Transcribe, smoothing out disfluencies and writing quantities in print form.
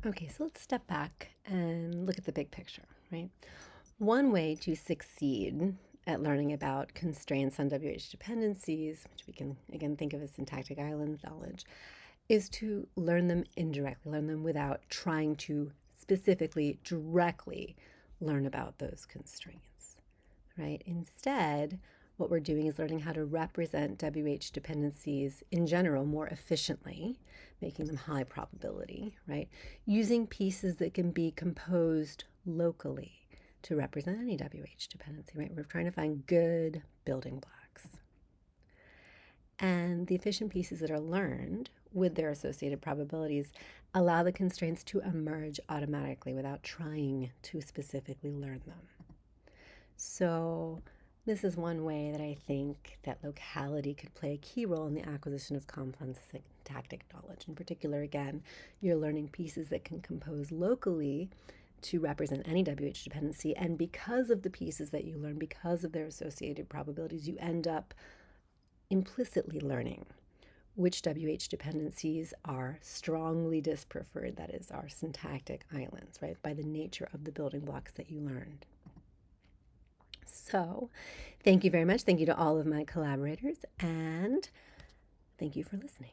Okay, so let's step back and look at the big picture, right? One way to succeed at learning about constraints on WH dependencies, which we can again think of as syntactic island knowledge, is to learn them indirectly, learn them without trying to specifically, directly learn about those constraints, right? Instead, what we're doing is learning how to represent WH dependencies in general more efficiently, making them high probability, right? Using pieces that can be composed locally to represent any WH dependency, right? We're trying to find good building blocks. And the efficient pieces that are learned with their associated probabilities allow the constraints to emerge automatically without trying to specifically learn them. So this is one way that I think that locality could play a key role in the acquisition of complex syntactic knowledge. In particular, again, you're learning pieces that can compose locally to represent any WH dependency. And because of the pieces that you learn, because of their associated probabilities, you end up implicitly learning which WH dependencies are strongly dispreferred, that is, are syntactic islands, right, by the nature of the building blocks that you learned. So, thank you very much. Thank you to all of my collaborators, and thank you for listening.